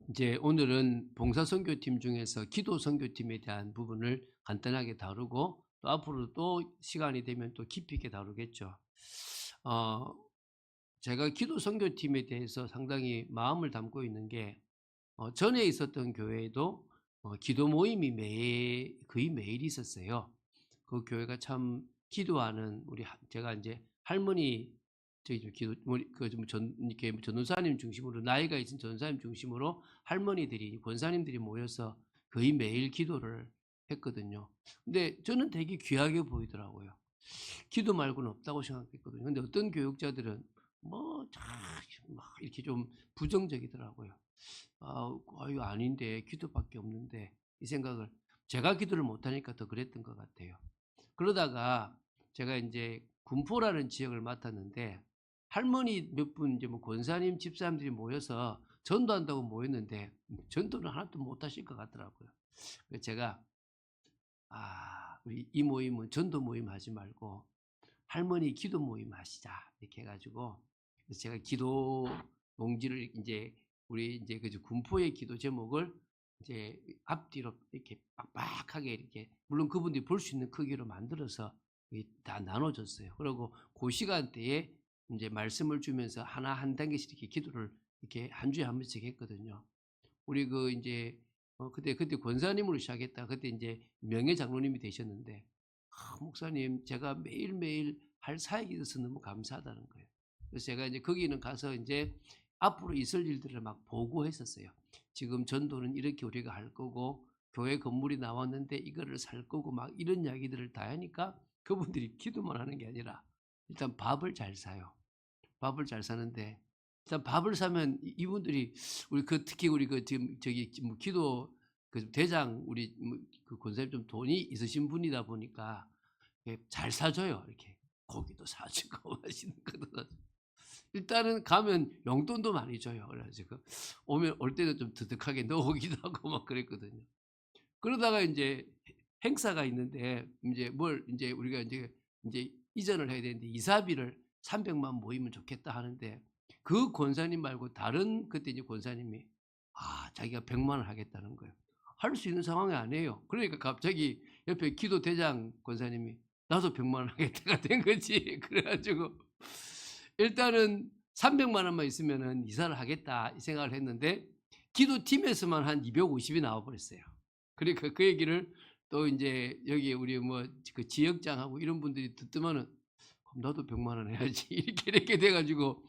이제 오늘은 봉사 선교팀 중에서 기도 선교팀에 대한 부분을 간단하게 다루고 또 앞으로 또 시간이 되면 또 깊이 있게 다루겠죠. 어 제가 기도 선교팀에 대해서 상당히 마음을 담고 있는 게 전에 있었던 교회에도 기도 모임이 거의 매일 있었어요. 그 교회가 참 기도하는 우리 제가 이제 할머니 저기 좀 기도 우리 그 좀 이렇게 전도사님 중심으로 나이가 있은 전도사님 중심으로 할머니들이 권사님들이 모여서 거의 매일 기도를 했거든요. 근데 저는 되게 귀하게 보이더라고요. 기도 말고는 없다고 생각했거든요. 근데 어떤 교육자들은 뭐 막 이렇게 좀 부정적이더라고요. 이거 아닌데 기도밖에 없는데.' 이 생각을 제가 기도를 못 하니까 더 그랬던 것 같아요. 그러다가 제가 인제 군포라는 지역을 맡았는데 할머니 몇 분 이제 뭐 권사님 집사람들이 모여서 전도한다고 모였는데 전도는 하나도 못 하실 것 같더라고요. 그래서 제가 우리 이 모임은 전도 모임 하지 말고 할머니 기도 모임 하시자." 이렇게 해 가지고 그래서 제가 기도 동지를 인제 우리 인제 그 군포의 기도 제목을 이제 앞뒤로 이렇게 빡빡하게 이렇게 물론 그분들이 볼 수 있는 크기로 만들어서 이 다 나눠 줬어요. 그러고 고 시간대에 인제 말씀을 주면서 하나 한 단계씩 이렇게 기도를 이렇게 한 주에 한 번씩 했거든요. 우리 그 인제 그때 권사님으로 시작했다가 그때 인제 명예 장로님이 되셨는데 목사님 제가 매일매일 할 사역이 있어서 너무 감사하다는 거예요. 그래서 제가 이제 거기는 가서 인제 앞으로 있을 일들을 막 보고했었어요. 지금 전도는 이렇게 우리가 할 거고 교회 건물이 나왔는데 이거를 살 거고 막 이런 이야기들을 다 하니까 그분들이 기도만 하는 게 아니라 일단 밥을 잘 사요. 밥을 잘 사는데 일단 밥을 사면 이분들이 우리 특히 우리 지금 저기 뭐 기도 대장 우리 그 권사님 좀 돈이 있으신 분이다 보니까 잘 사줘요. 이렇게 고기도 사주고 맛있는 것도 사주고. 일단은 가면 용돈도 많이 줘요. 그래 가지고 오면 올 때는 좀 드득하게 넣어오기도 하고 막 그랬거든요. 그러다가 인제 행사가 있는데 인제 인제 우리가 인제 이전을 해야 되는데 "이사비를 300만 모이면 좋겠다." 하는데 그 권사님 말고 다른 그때 이제 권사님이 자기가 100만 원 하겠다는 거예요. 할 수 있는 상황이 아니에요. 그러니까 갑자기 옆에 기도 대장 권사님이 "나도 100만 원 하겠다."가 된 거지. 그래 가지고 일단은 300만 원만 있으면은 '이사를 하겠다.' 이 생각을 했는데 기도팀에서만 한 250이 나와 버렸어요. 그러니까 그 얘기를 또 인제 여기 우리 뭐 그 지역장하고 이런 분들이 듣더만은 '그럼 나도 100만 원 해야지.' 이렇게 돼 가지고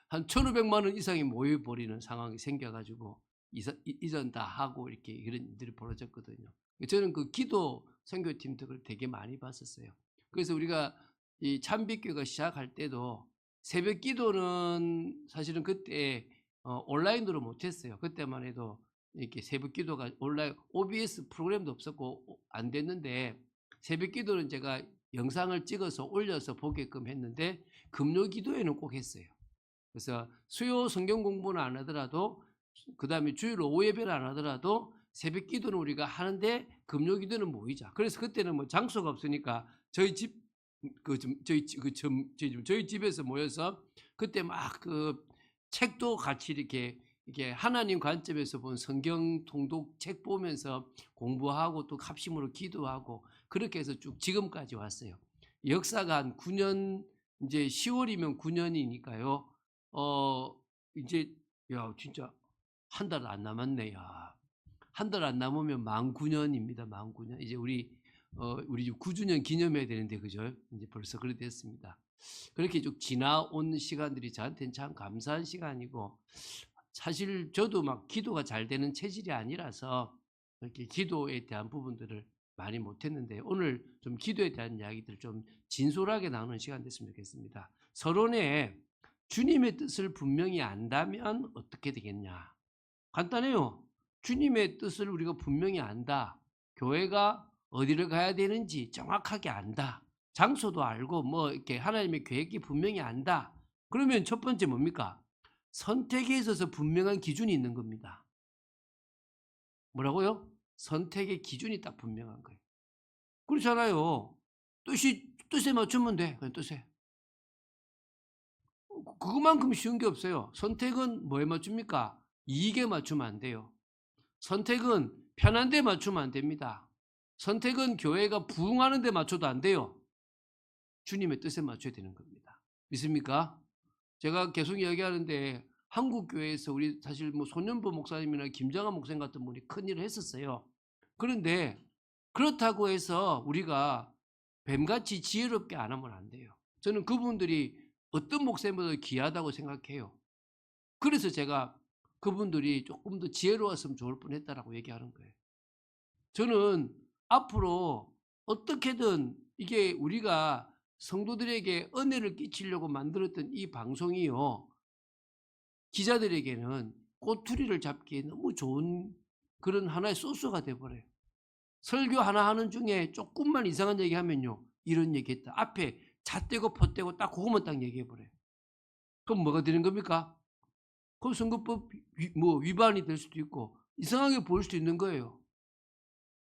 한 1,500만 원 이상이 모여 버리는 상황이 생겨 가지고 이전 다 하고 이렇게 이런 일들이 벌어졌거든요. 저는 그 기도 선교팀들을 되게 많이 봤었어요. 그래서 우리가 이 참빛교회가 시작할 때도 새벽 기도는 사실은 그때 온라인으로 못 했어요. 그때만 해도 이렇게 새벽 기도가 온라인 OBS 프로그램도 없었고 안 됐는데 새벽 기도는 제가 영상을 찍어서 올려서 보게끔 했는데 금요 기도회는 꼭 했어요. 그래서 수요 성경 공부는 안 하더라도 그다음에 주일 오후 예배를 안 하더라도 새벽 기도는 우리가 하는데 금요 기도는 모이자. 그래서 그때는 뭐 장소가 없으니까 저희 집 그 좀 저희 집에서 모여서 그때 막 그 책도 같이 이렇게 하나님 관점에서 본 성경 통독 책 보면서 공부하고 또 합심으로 기도하고 그렇게 해서 쭉 지금까지 왔어요. 역사가 한 9년 인제 10 월이면 9 년이니까요. 어 인제 야 진짜 한 달 안 남았네. 야. 한 달 안 남으면 만 9 년입니다. 만 9 년. 이제 우리 집 9 주년 기념해야 되는데 그죠? 인제 벌써 그렇게 됐습니다. 그렇게 쭉 지나온 시간들이 저한테는 참 감사한 시간이고 사실 저도 막 기도가 잘 되는 체질이 아니라서 이렇게 기도에 대한 부분들을 많이 못 했는데 오늘 좀 기도에 대한 이야기들을 좀 진솔하게 나누는 시간 됐으면 좋겠습니다. 서론에 주님의 뜻을 분명히 안다면 어떻게 되겠냐? 간단해요. 주님의 뜻을 우리가 분명히 안다. 교회가 어디를 가야 되는지 정확하게 안다. 장소도 알고 뭐 이렇게 하나님의 계획이 분명히 안다. 그러면 첫 번째 뭡니까? 선택에 있어서 분명한 기준이 있는 겁니다. 뭐라고요? 선택의 기준이 딱 분명한 거예요. 그렇잖아요. 뜻에 맞추면 돼. 그냥 뜻에. 그것만큼 쉬운 게 없어요. 선택은 뭐에 맞춥니까? 이익에 맞추면 안 돼요. 선택은 편한 데 맞추면 안 됩니다. 선택은 교회가 부흥하는 데 맞춰도 안 돼요. 주님의 뜻에 맞춰야 되는 겁니다. 믿습니까? 제가 계속 이야기하는데 한국 교회에서 우리 사실 뭐 손연보 목사님이나 김장한 목사님 같은 분이 큰 일을 했었어요. 그런데 그렇다고 해서 우리가 뱀같이 지혜롭게 안 하면 안 돼요. 저는 그분들이 어떤 목사님보다 귀하다고 생각해요. 그래서 제가 그분들이 조금 더 지혜로웠으면 좋을 뻔했다라고 얘기하는 거예요. 저는 앞으로 어떻게든 이게 우리가 성도들에게 은혜를 끼치려고 만들었던 이 방송이요, 기자들에게는 꼬투리를 잡기에 너무 좋은 그런 하나의 소스가 돼버려요. 설교 하나 하는 중에 조금만 이상한 얘기하면요, 이런 얘기했다. 앞에 잣대고 폿대고 딱 그것만 딱 얘기해버려요. 그럼 뭐가 되는 겁니까? 그럼 선거법 뭐 위반이 될 수도 있고 이상하게 보일 수도 있는 거예요.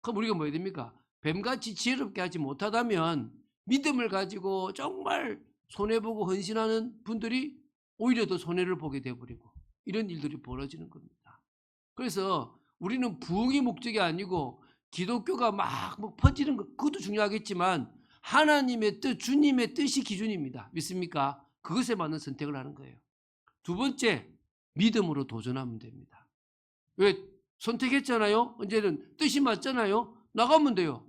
그럼 우리가 뭐 해야 됩니까? 뱀같이 지혜롭게 하지 못하다면 믿음을 가지고 정말 손해보고 헌신하는 분들이 오히려 더 손해를 보게 돼버리고 이런 일들이 벌어지는 겁니다. 그래서 우리는 부흥이 목적이 아니고 기독교가 막 퍼지는 것, 그것도 중요하겠지만 하나님의 뜻, 주님의 뜻이 기준입니다. 믿습니까? 그것에 맞는 선택을 하는 거예요. 두 번째, 믿음으로 도전하면 됩니다. 왜? 선택했잖아요. 이제는 뜻이 맞잖아요. 나가면 돼요.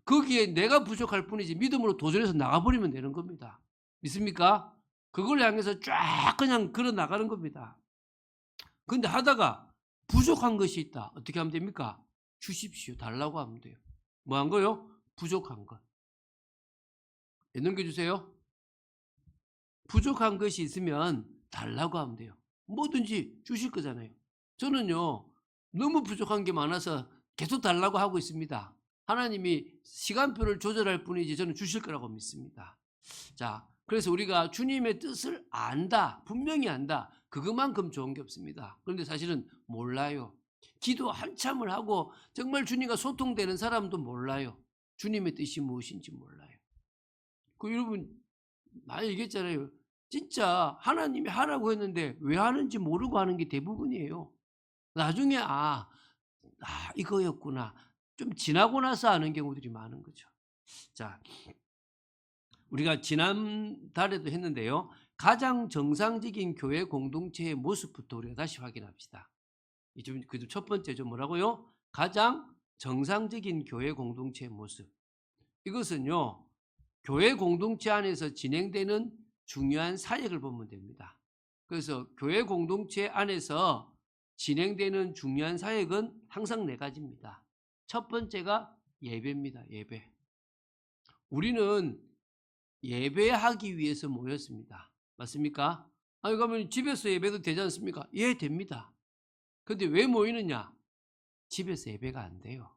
거기에 내가 부족할 뿐이지 믿음으로 도전해서 나가버리면 되는 겁니다. 믿습니까? 그걸 향해서 쫙 그냥 걸어 나가는 겁니다. 근데 하다가 부족한 것이 있다. 어떻게 하면 됩니까? 주십시오. 달라고 하면 돼요. 뭐 한 거요? 부족한 것. 넘겨주세요. 부족한 것이 있으면 달라고 하면 돼요. 뭐든지 주실 거잖아요. 저는요, 너무 부족한 게 많아서 계속 달라고 하고 있습니다. 하나님이 시간표를 조절할 뿐이지 저는 주실 거라고 믿습니다. 자, 그래서 우리가 주님의 뜻을 안다, 분명히 안다, 그것만큼 좋은 게 없습니다. 그런데 사실은 몰라요. 기도 한참을 하고 정말 주님과 소통되는 사람도 몰라요. 주님의 뜻이 무엇인지 몰라요. 그 여러분 많이 얘기했잖아요. 진짜 하나님이 하라고 했는데 왜 하는지 모르고 하는 게 대부분이에요. 나중에 이거였구나. 좀 지나고 나서 아는 경우들이 많은 거죠. 자, 우리가 지난달에도 했는데요. 가장 정상적인 교회 공동체의 모습부터 우리가 다시 확인합시다. 그 첫 번째죠. 뭐라고요? 가장 정상적인 교회 공동체의 모습. 이것은요, 교회 공동체 안에서 진행되는 중요한 사역을 보면 됩니다. 그래서 교회 공동체 안에서 진행되는 중요한 사역은 항상 4가지입니다. 첫 번째가 예배입니다. 예배. 우리는 예배하기 위해서 모였습니다. 맞습니까? 아니, 그러면 집에서 예배도 되지 않습니까? 예, 됩니다. 근데 왜 모이느냐? 집에서 예배가 안 돼요.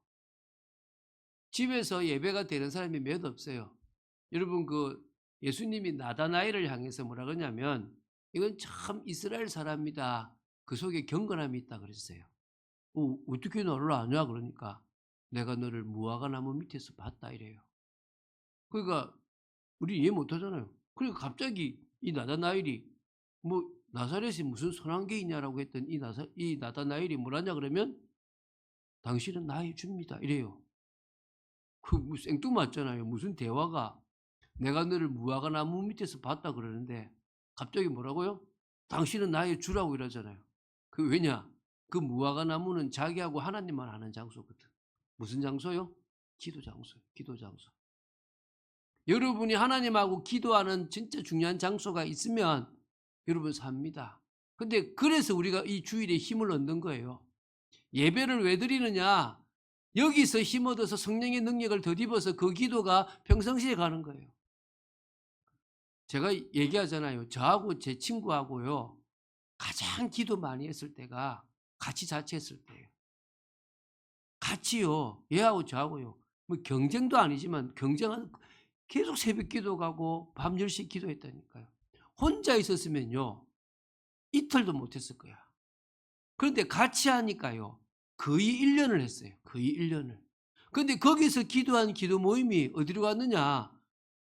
집에서 예배가 되는 사람이 몇 없어요. 여러분, 예수님이 나다나엘을 향해서 뭐라 그러냐면, 이건 참 이스라엘 사람이다. 그 속에 경건함이 있다 그랬어요. 어떻게 너를 아냐? 그러니까 내가 너를 무화과 나무 밑에서 봤다 이래요. 그러니까 우리 이해 못 하잖아요. 그러니까 갑자기 이 나다나엘이 뭐 나사렛이 무슨 선한 게 있냐라고 했던 이 나다나엘이 뭐라냐 그러면 당신은 나의 주입니다 이래요. 생뚱맞잖아요. 무슨 대화가, 내가 너를 무화과 나무 밑에서 봤다 그러는데 갑자기 뭐라고요? 당신은 나의 주라고 이러잖아요. 왜냐? 그 무화과 나무는 자기하고 하나님만 아는 장소거든. 무슨 장소요? 기도 장소요. 기도 장소. 여러분이 하나님하고 기도하는 진짜 중요한 장소가 있으면 여러분 삽니다. 근데 그래서 우리가 이 주일에 힘을 얻는 거예요. 예배를 왜 드리느냐? 여기서 힘 얻어서 성령의 능력을 덧입어서 그 기도가 평상시에 가는 거예요. 제가 얘기하잖아요. 저하고 제 친구하고요, 가장 기도 많이 했을 때가 같이 자취했을 때예요. 같이요. 얘하고 저하고요. 뭐 경쟁도 아니지만 계속 새벽 기도 가고 밤 10시 기도했다니까요. 혼자 있었으면요, 이틀도 못했을 거야. 그런데 같이 하니까요, 거의 1년을 했어요. 거의 1년을. 그런데 거기서 기도한 기도 모임이 어디로 갔느냐?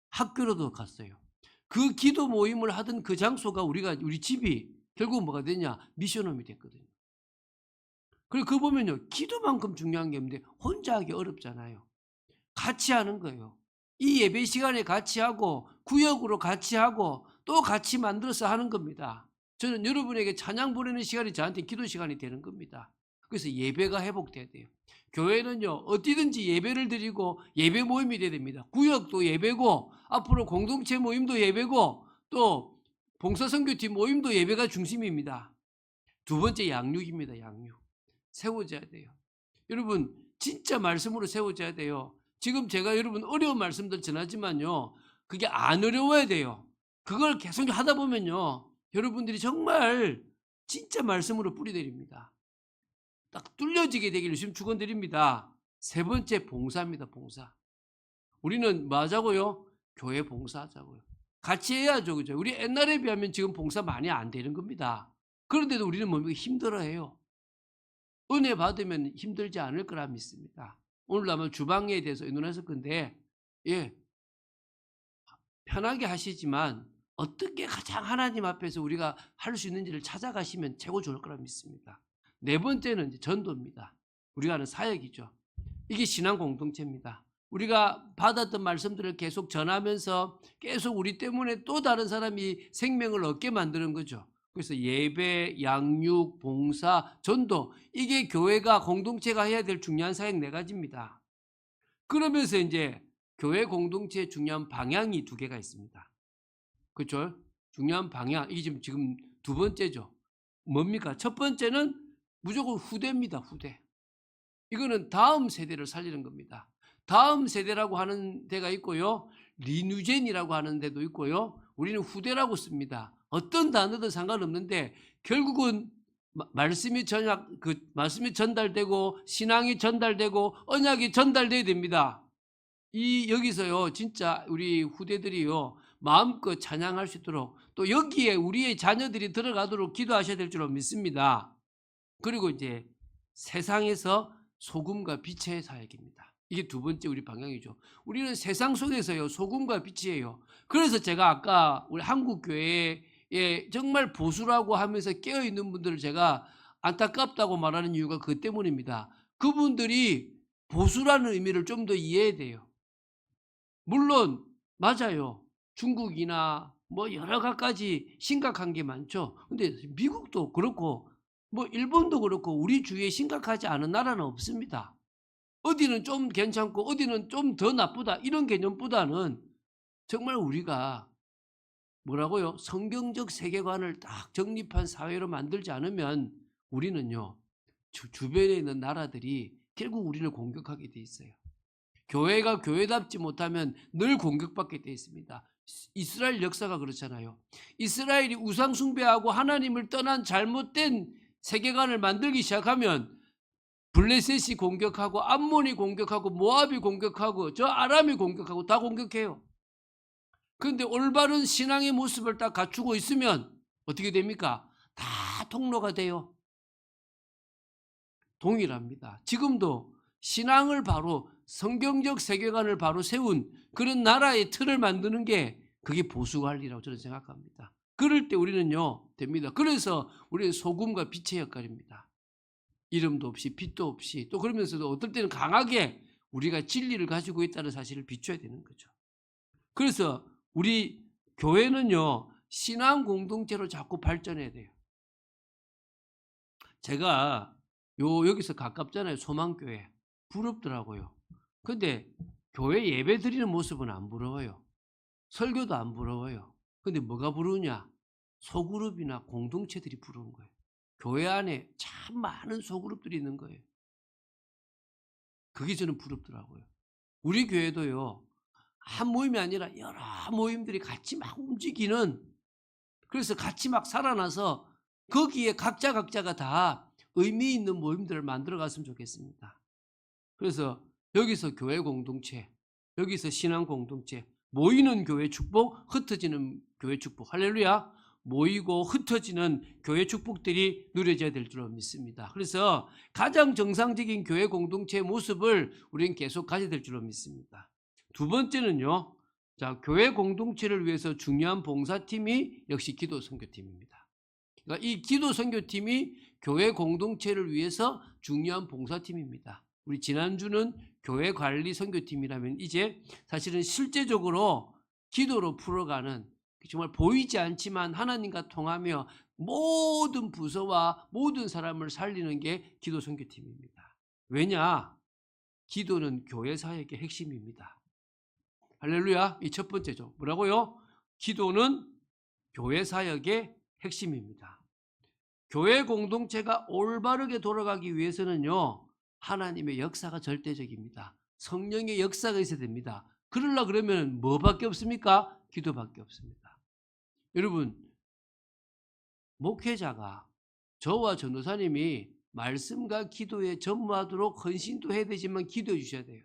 학교로도 갔어요. 그 기도 모임을 하던 그 장소가 우리 집이 결국 뭐가 되냐? 미션홈이 됐거든요. 그리고 그거 보면요. 기도만큼 중요한 게 없는데 혼자 하기 어렵잖아요. 같이 하는 거예요. 이 예배 시간에 같이 하고 구역으로 같이 하고 또 같이 만들어서 하는 겁니다. 저는 여러분에게 찬양 부르는 시간이 저한테 기도 시간이 되는 겁니다. 그래서 예배가 회복돼야 돼요. 교회는요, 어디든지 예배를 드리고 예배 모임이 돼야 됩니다. 구역도 예배고 앞으로 공동체 모임도 예배고 또 봉사선교팀 모임도 예배가 중심입니다. 두 번째 양육입니다. 양육. 세워져야 돼요. 여러분 진짜 말씀으로 세워져야 돼요. 지금 제가 여러분 어려운 말씀들 전하지만요. 그게 안 어려워야 돼요. 그걸 계속 하다 보면요. 여러분들이 정말 진짜 말씀으로 뿌리내립니다. 딱 뚫려지게 되기를 주님 축원드립니다. 세 번째 봉사입니다. 봉사. 우리는 뭐 하자고요? 교회 봉사하자고요. 같이 해야죠. 그죠? 우리 옛날에 비하면 지금 봉사 많이 안 되는 겁니다. 그런데도 우리는 뭡니까? 힘들어해요. 은혜 받으면 힘들지 않을 거라 믿습니다. 오늘 아마 주방에 대해서 의논했을 건데, 예, 편하게 하시지만 어떻게 가장 하나님 앞에서 우리가 할 수 있는지를 찾아가시면 최고 좋을 거라 믿습니다. 네 번째는 이제 전도입니다. 우리가 하는 사역이죠. 이게 신앙 공동체입니다. 우리가 받았던 말씀들을 계속 전하면서 계속 우리 때문에 또 다른 사람이 생명을 얻게 만드는 거죠. 그래서 예배, 양육, 봉사, 전도 이게 교회가 공동체가 해야 될 중요한 사역 네 가지입니다. 그러면서 이제 교회 공동체의 중요한 방향이 두 개가 있습니다. 그렇죠? 중요한 방향 이게 지금 두 번째죠. 뭡니까? 첫 번째는 무조건 후대입니다. 후대. 이거는 다음 세대를 살리는 겁니다. 다음 세대라고 하는 데가 있고요. 리뉴젠이라고 하는 데도 있고요. 우리는 후대라고 씁니다. 어떤 단어든 상관없는데 결국은 말씀이 말씀이 전달되고 신앙이 전달되고 언약이 전달돼야 됩니다. 여기서요, 진짜 우리 후대들이요, 마음껏 찬양할 수 있도록 또 여기에 우리의 자녀들이 들어가도록 기도하셔야 될 줄 믿습니다. 그리고 이제 세상에서 소금과 빛의 사역입니다. 이게 두 번째 우리 방향이죠. 우리는 세상 속에서요, 소금과 빛이에요. 그래서 제가 아까 우리 한국교회에 정말 보수라고 하면서 깨어있는 분들을 제가 안타깝다고 말하는 이유가 그 때문입니다. 그분들이 보수라는 의미를 좀 더 이해해야 돼요. 물론 맞아요. 중국이나 뭐 여러 가지 심각한 게 많죠. 근데 미국도 그렇고 뭐 일본도 그렇고 우리 주위에 심각하지 않은 나라는 없습니다. 어디는 좀 괜찮고 어디는 좀 더 나쁘다 이런 개념보다는 정말 우리가 뭐라고요? 성경적 세계관을 딱 정립한 사회로 만들지 않으면 우리는요, 주변에 있는 나라들이 결국 우리를 공격하게 돼 있어요. 교회가 교회답지 못하면 늘 공격받게 돼 있습니다. 이스라엘 역사가 그렇잖아요. 이스라엘이 우상 숭배하고 하나님을 떠난 잘못된 세계관을 만들기 시작하면 블레셋이 공격하고 암몬이 공격하고 모압이 공격하고 저 아람이 공격하고 다 공격해요. 그런데 올바른 신앙의 모습을 딱 갖추고 있으면 어떻게 됩니까? 다 통로가 돼요. 동일합니다. 지금도 신앙을 바로 성경적 세계관을 바로 세운 그런 나라의 틀을 만드는 게 그게 보수관리라고 저는 생각합니다. 그럴 때 우리는요 됩니다. 그래서 우리는 소금과 빛의 역할입니다. 이름도 없이 빛도 없이 또 그러면서도 어떨 때는 강하게 우리가 진리를 가지고 있다는 사실을 비춰야 되는 거죠. 그래서 우리 교회는요 신앙 공동체로 자꾸 발전해야 돼요. 제가 여기서 가깝잖아요. 소망교회. 부럽더라고요. 근데 교회 예배 드리는 모습은 안 부러워요. 설교도 안 부러워요. 근데 뭐가 부르냐? 소그룹이나 공동체들이 부르는 거예요. 교회 안에 참 많은 소그룹들이 있는 거예요. 그게 저는 부럽더라고요. 우리 교회도요. 한 모임이 아니라 여러 모임들이 같이 막 움직이는, 그래서 같이 막 살아나서 거기에 각자가 다 의미 있는 모임들을 만들어 갔으면 좋겠습니다. 그래서 여기서 교회 공동체, 여기서 신앙 공동체, 모이는 교회 축복, 흩어지는 교회 축복. 할렐루야. 모이고 흩어지는 교회 축복들이 누려져야 될 줄 믿습니다. 그래서 가장 정상적인 교회 공동체의 모습을 우리는 계속 가져야 될 줄 믿습니다. 두 번째는요. 자, 교회 공동체를 위해서 중요한 봉사팀이 역시 기도 선교팀입니다. 그러니까 이 기도 선교팀이 교회 공동체를 위해서 중요한 봉사팀입니다. 우리 지난주는 교회 관리 선교팀이라면 이제 사실은 실제적으로 기도로 풀어가는 정말 보이지 않지만 하나님과 통하며 모든 부서와 모든 사람을 살리는 게 기도 선교팀입니다. 왜냐? 기도는 교회 사역의 핵심입니다. 할렐루야. 이 첫 번째죠. 뭐라고요? 기도는 교회 사역의 핵심입니다. 교회 공동체가 올바르게 돌아가기 위해서는요, 하나님의 역사가 절대적입니다. 성령의 역사가 있어야 됩니다. 그러려고 그러면 뭐밖에 없습니까? 기도밖에 없습니다. 여러분, 목회자가 저와 전도사님이 말씀과 기도에 전무하도록 헌신도 해야 되지만 기도해 주셔야 돼요.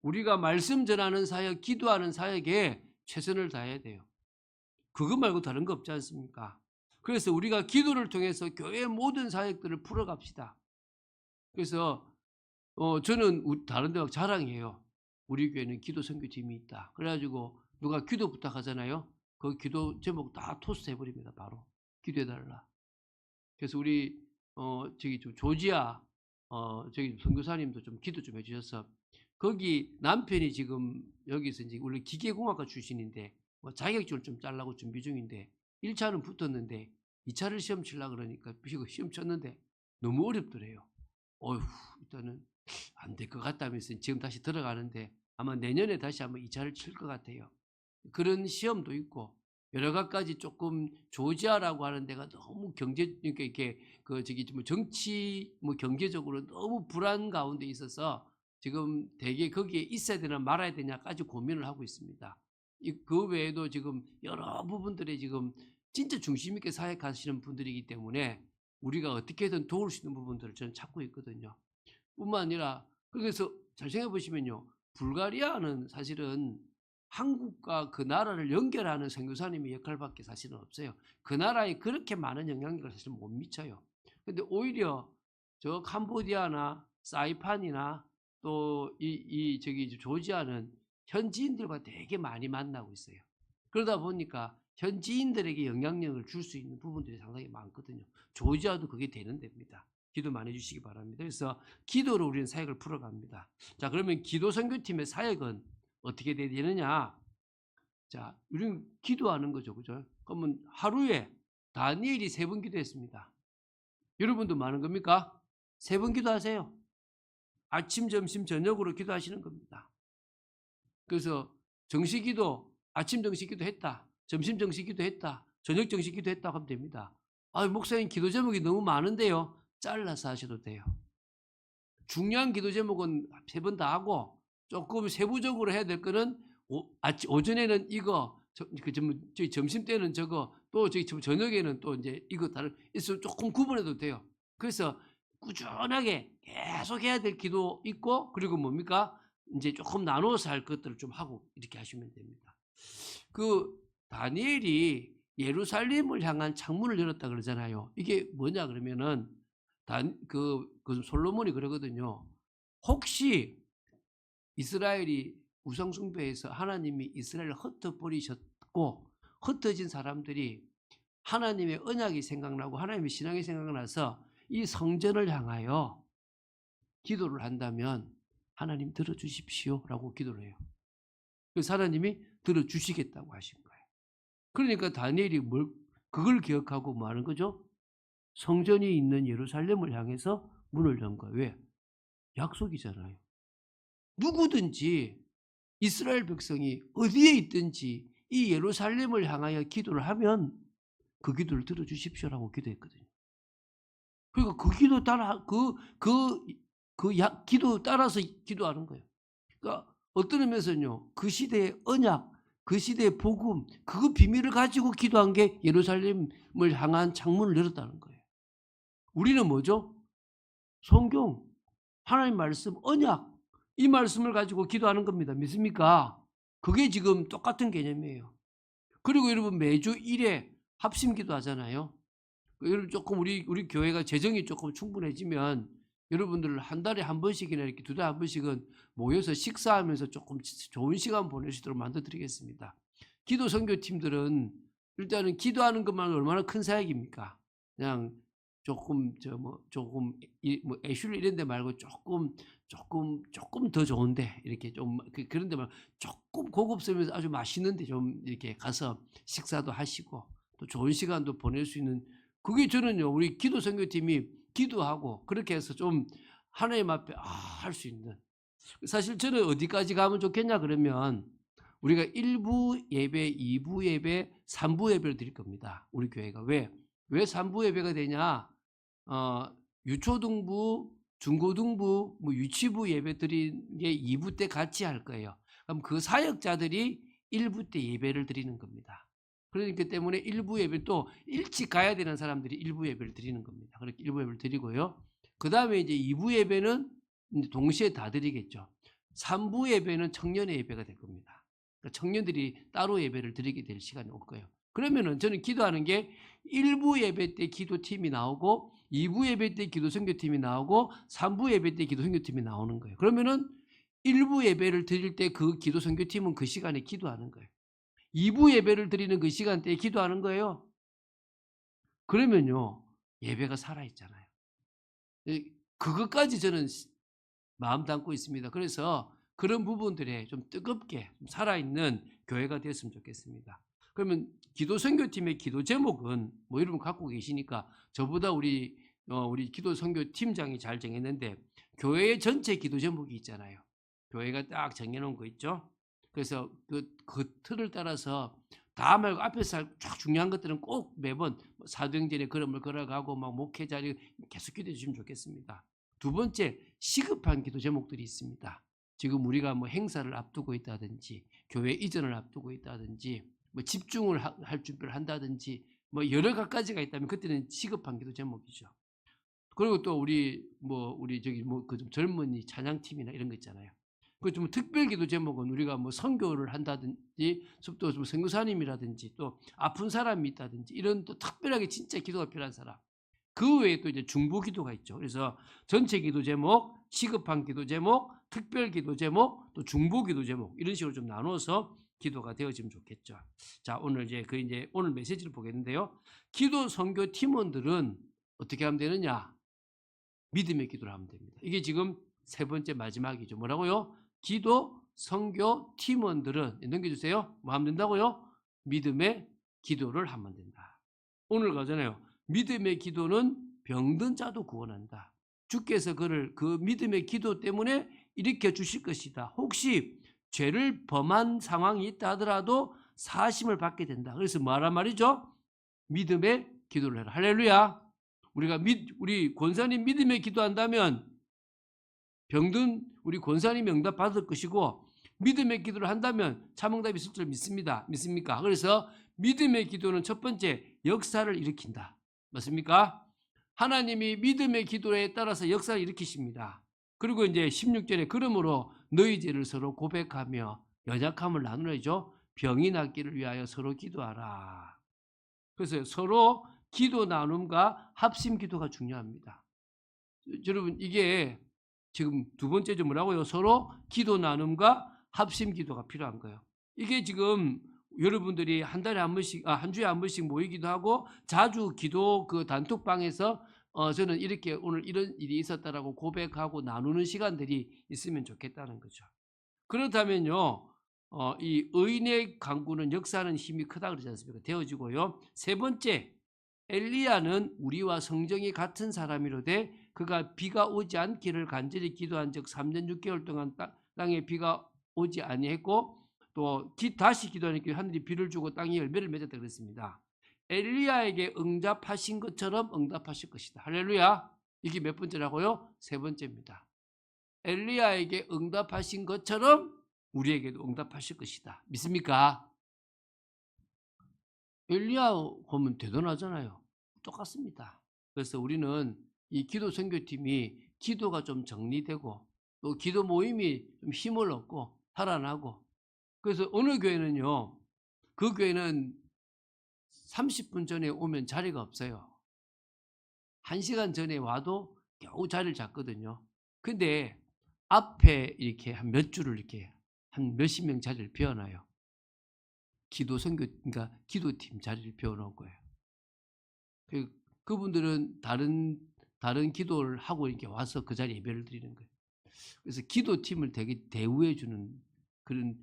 우리가 말씀 전하는 사역, 기도하는 사역에 최선을 다해야 돼요. 그거 말고 다른 거 없지 않습니까? 그래서 우리가 기도를 통해서 교회의 모든 사역들을 풀어갑시다. 그래서 저는 다른 데 자랑해요. 우리 교회는 기도 선교팀이 있다. 그래가지고 누가 기도 부탁하잖아요. 그 기도 제목 다 토스 해버립니다. 바로 기도해달라. 그래서 우리 저기 좀 조지아 저기 선교사님도 좀 기도 좀 해주셔서 거기 남편이 지금 여기서 이제 원래 기계공학과 출신인데 뭐 자격증을 좀 따려고 준비 중인데 1차는 붙었는데 2차를 시험 치려고 그러니까 시험 쳤는데 너무 어렵더래요. 어휴, 일단은 안 될 것 같다면서 지금 다시 들어가는데 아마 내년에 다시 한번 2차를 칠 것 같아요. 그런 시험도 있고 여러 가지 조금 조지아라고 하는 데가 너무 그러니까 이렇게 저기 뭐 정치 뭐 경제적으로 너무 불안 가운데 있어서 지금 되게 거기에 있어야 되나 말아야 되냐까지 고민을 하고 있습니다. 그 외에도 지금 여러 부분들이 지금 진짜 중심 있게 사역하시는 분들이기 때문에 우리가 어떻게든 도울 수 있는 부분들을 저는 찾고 있거든요. 뿐만 아니라 그래서 잘 생각해 보시면요. 불가리아는 사실은 한국과 그 나라를 연결하는 선교사님의 역할밖에 사실은 없어요. 그 나라에 그렇게 많은 영향력을 사실 못 미쳐요. 근데 오히려 저 캄보디아나 사이판이나 또 저기 조지아는 현지인들과 되게 많이 만나고 있어요. 그러다 보니까 현지인들에게 영향력을 줄 수 있는 부분들이 상당히 많거든요. 조지아도 그게 되는 데입니다. 기도 많이 해주시기 바랍니다. 그래서 기도로 우리는 사역을 풀어갑니다. 자, 그러면 기도 선교팀의 사역은 어떻게 돼야 되느냐? 자, 우리는 기도하는 거죠. 그죠? 그러면 하루에 다니엘이 3번 기도했습니다. 여러분도 많은 겁니까? 3번 기도하세요. 아침, 점심, 저녁으로 기도하시는 겁니다. 그래서 정시기도, 아침 정시기도 했다. 점심 정시기도 했다. 저녁 정시기도 했다 하면 됩니다. 아, 목사님 기도 제목이 너무 많은데요. 잘라서 하셔도 돼요. 중요한 기도 제목은 3번 다 하고 조금 세부적으로 해야 될 거는 오전에는 이거, 점심 때는 저거, 또 저녁에는 또 이제 이거 다른 있으면 조금 구분해도 돼요. 그래서 꾸준하게 계속 해야 될 기도 있고 그리고 뭡니까? 이제 조금 나눠서 할 것들을 좀 하고 이렇게 하시면 됩니다. 그 다니엘이 예루살렘을 향한 창문을 열었다 그러잖아요. 이게 뭐냐 그러면은 그 솔로몬이 그러거든요. 혹시 이스라엘이 우상숭배에서 하나님이 이스라엘을 흩어버리셨고 흩어진 사람들이 하나님의 언약이 생각나고 하나님의 신앙이 생각나서 이 성전을 향하여 기도를 한다면 하나님 들어주십시오 라고 기도를 해요. 그래서 하나님이 들어주시겠다고 하신 거예요. 그러니까 다니엘이 그걸 기억하고 뭐 하는 거죠? 성전이 있는 예루살렘을 향해서 문을 연 거예요. 왜? 약속이잖아요. 누구든지 이스라엘 백성이 어디에 있든지 이 예루살렘을 향하여 기도를 하면 그 기도를 들어주십시오라고 기도했거든요. 그러니까 그 기도 따라 기도 따라서 기도하는 거예요. 그러니까 어떤 의미에서는요, 그 시대의 언약, 그 시대의 복음, 그 비밀을 가지고 기도한 게 예루살렘을 향한 창문을 열었다는 거예요. 우리는 뭐죠? 성경, 하나님 말씀, 언약, 이 말씀을 가지고 기도하는 겁니다. 믿습니까? 그게 지금 똑같은 개념이에요. 그리고 여러분 매주 1회 합심 기도하잖아요. 여러분 조금 우리 교회가 재정이 조금 충분해지면 여러분들 한 달에 한 번씩이나 이렇게 2달에 한 번씩은 모여서 식사하면서 조금 좋은 시간 보낼 수 있도록 만들어 드리겠습니다. 기도 선교팀들은 일단은 기도하는 것만 얼마나 큰 사역입니까? 그냥 조금 조금 뭐 애슐리 이런 데 말고 조금 더 좋은데 이렇게 좀 그런 데 말고 조금 고급스러면서 아주 맛있는 데 좀 이렇게 가서 식사도 하시고 또 좋은 시간도 보낼 수 있는, 그게 저는요 우리 기도 선교팀이 기도하고 그렇게 해서 좀 하나님 앞에 할 수 있는, 사실 저는 어디까지 가면 좋겠냐 그러면 우리가 1부 예배, 2부 예배, 3부 예배를 드릴 겁니다. 우리 교회가. 왜 3부 예배가 되냐? 유초등부, 중고등부, 뭐 유치부 예배 드리는 게 2부 때 같이 할 거예요. 그럼 그 사역자들이 1부 때 예배를 드리는 겁니다. 그러니까 때문에 1부 예배 또 일찍 가야 되는 사람들이 1부 예배를 드리는 겁니다. 그렇게 1부 예배를 드리고요. 그 다음에 이제 2부 예배는 이제 동시에 다 드리겠죠. 3부 예배는 청년의 예배가 될 겁니다. 그러니까 청년들이 따로 예배를 드리게 될 시간이 올 거예요. 그러면은 저는 기도하는 게 1부 예배 때 기도팀이 나오고 2부 예배 때 기도 선교팀이 나오고 3부 예배 때 기도 선교팀이 나오는 거예요. 그러면은 1부 예배를 드릴 때 그 기도 선교팀은 그 시간에 기도하는 거예요. 2부 예배를 드리는 그 시간대에 기도하는 거예요. 그러면요 예배가 살아있잖아요. 그것까지 저는 마음 담고 있습니다. 그래서 그런 부분들에 좀 뜨겁게 살아있는 교회가 됐으면 좋겠습니다. 그러면 기도 선교팀의 기도 제목은 뭐 여러분 갖고 계시니까 저보다 우리 기도 선교 팀장이 잘 정했는데 교회의 전체 기도 제목이 있잖아요. 교회가 딱 정해놓은 거 있죠. 그래서 그 틀을 따라서 다 말고 앞에서 쫙 중요한 것들은 꼭 매번 사도행전의 걸음을 걸어가고 막 목회자리 계속 기도해 주시면 좋겠습니다. 두 번째, 시급한 기도 제목들이 있습니다. 지금 우리가 뭐 행사를 앞두고 있다든지 교회 이전을 앞두고 있다든지 뭐 집중을 할 준비를 한다든지 뭐 여러 가지가 있다면 그때는 시급한 기도 제목이죠. 그리고 또 우리 저기 그 좀 젊은이 찬양팀이나 이런 거 있잖아요. 그 좀 특별 기도 제목은 우리가 뭐 선교를 한다든지 또 좀 선교사님이라든지 또 아픈 사람이 있다든지 이런 또 특별하게 진짜 기도가 필요한 사람. 그 외에 또 이제 중보 기도가 있죠. 그래서 전체 기도 제목, 시급한 기도 제목, 특별 기도 제목, 또 중보 기도 제목 이런 식으로 좀 나눠서 기도가 되어지면 좋겠죠. 자, 오늘 이제 오늘 메시지를 보겠는데요. 기도 선교 팀원들은 어떻게 하면 되느냐? 믿음의 기도를 하면 됩니다. 이게 지금 세 번째 마지막이죠. 뭐라고요? 기도 선교 팀원들은 넘겨주세요. 뭐 하면 된다고요? 믿음의 기도를 하면 된다. 오늘 가잖아요. 믿음의 기도는 병든 자도 구원한다. 주께서 그를 그 믿음의 기도 때문에 일으켜 주실 것이다. 혹시 죄를 범한 상황이 있다 하더라도 사심을 받게 된다. 그래서 뭐란 말이죠? 믿음의 기도를 해라. 할렐루야. 우리 권사님 믿음의 기도한다면 병든 우리 권사님이 응답 받을 것이고 믿음의 기도를 한다면 참응답이 있을 줄 믿습니다. 믿습니까? 그래서 믿음의 기도는 첫 번째 역사를 일으킨다. 맞습니까? 하나님이 믿음의 기도에 따라서 역사를 일으키십니다. 그리고 이제 16절에 그러므로 너희 죄를 서로 고백하며 연약함을 나누어야죠. 병이 낫기를 위하여 서로 기도하라. 그래서 서로 기도 나눔과 합심 기도가 중요합니다. 여러분 이게 지금 두 번째죠. 뭐라고요? 서로 기도 나눔과 합심 기도가 필요한 거예요. 이게 지금 여러분들이 한 달에 한 번씩, 한 주에 한 번씩 모이기도 하고 자주 기도 그 단톡방에서 저는 이렇게 오늘 이런 일이 있었다라고 고백하고 나누는 시간들이 있으면 좋겠다는 거죠. 그렇다면요, 이 의인의 강구는 역사하는 힘이 크다 그러지 않습니까? 되어지고요. 세 번째, 엘리야는 우리와 성정이 같은 사람이로되 그가 비가 오지 않기를 간절히 기도한 적 3년 6개월 동안 땅에 비가 오지 아니했고 또 다시 기도하니까 하늘이 비를 주고 땅이 열매를 맺었다 그랬습니다. 엘리야에게 응답하신 것처럼 응답하실 것이다. 할렐루야. 이게 몇 번째라고요? 세 번째입니다. 엘리야에게 응답하신 것처럼 우리에게도 응답하실 것이다. 믿습니까? 엘리야 보면 대단하잖아요. 똑같습니다. 그래서 우리는 이 기도 선교팀이 기도가 좀 정리되고 또 기도 모임이 좀 힘을 얻고 살아나고, 그래서 어느 교회는요, 그 교회는 30분 전에 오면 자리가 없어요. 1시간 전에 와도 겨우 자리를 잡거든요. 근데 앞에 이렇게 한 몇 줄을 이렇게 한 몇십 명 자리를 비워놔요. 기도 선교 그러니까 기도팀 자리를 비워 놓은 거예요. 그분들은 다른 기도를 하고 이렇게 와서 그 자리에 예배를 드리는 거예요. 그래서 기도팀을 되게 대우해 주는 그런,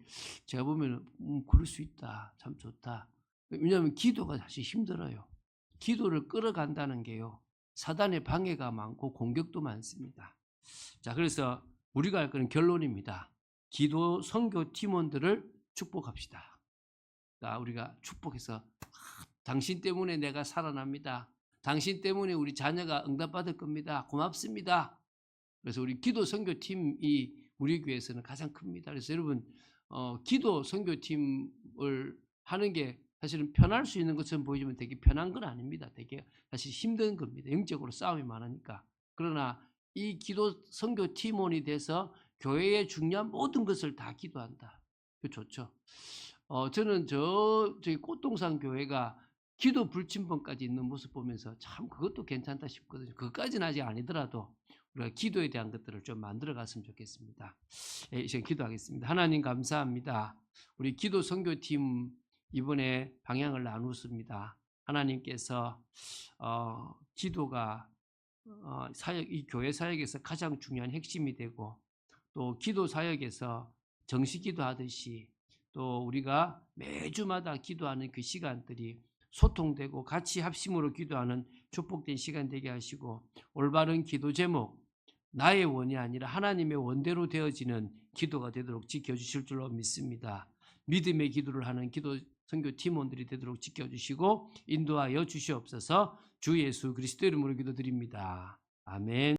제가 보면은 그럴 수 있다. 참 좋다. 왜냐하면 기도가 사실 힘들어요. 기도를 끌어간다는 게요, 사단의 방해가 많고 공격도 많습니다. 자, 그래서 우리가 할 거는 결론입니다. 기도 선교 팀원들을 축복합시다. 그러니까 우리가 축복해서 당신 때문에 내가 살아납니다. 당신 때문에 우리 자녀가 응답받을 겁니다. 고맙습니다. 그래서 우리 기도 선교팀이 우리 교회에서는 가장 큽니다. 그래서 여러분, 기도 선교팀을 하는 게 사실은 편할 수 있는 것처럼 보이지만 되게 편한 건 아닙니다. 되게 사실 힘든 겁니다. 영적으로 싸움이 많으니까. 그러나 이 기도 선교 팀원이 돼서 교회의 중요한 모든 것을 다 기도한다. 그 좋죠. 저는 저희 꽃동산 교회가 기도 불침번까지 있는 모습 보면서 참 그것도 괜찮다 싶거든요. 그것까지는 아직 아니더라도 우리가 기도에 대한 것들을 좀 만들어 갔으면 좋겠습니다. 이 시간 기도하겠습니다. 하나님 감사합니다. 우리 기도 선교팀 이번에 방향을 나누었습니다. 하나님께서 기도가 사역, 이 교회 사역에서 가장 중요한 핵심이 되고, 또 기도 사역에서 정시 기도하듯이 또 우리가 매주마다 기도하는 그 시간들이 소통되고 같이 합심으로 기도하는 축복된 시간 되게 하시고, 올바른 기도 제목, 나의 원이 아니라 하나님의 원대로 되어지는 기도가 되도록 지켜주실 줄로 믿습니다. 믿음의 기도를 하는 기도 선교 팀원들이 되도록 지켜주시고 인도하여 주시옵소서. 주 예수 그리스도 이름으로 기도드립니다. 아멘.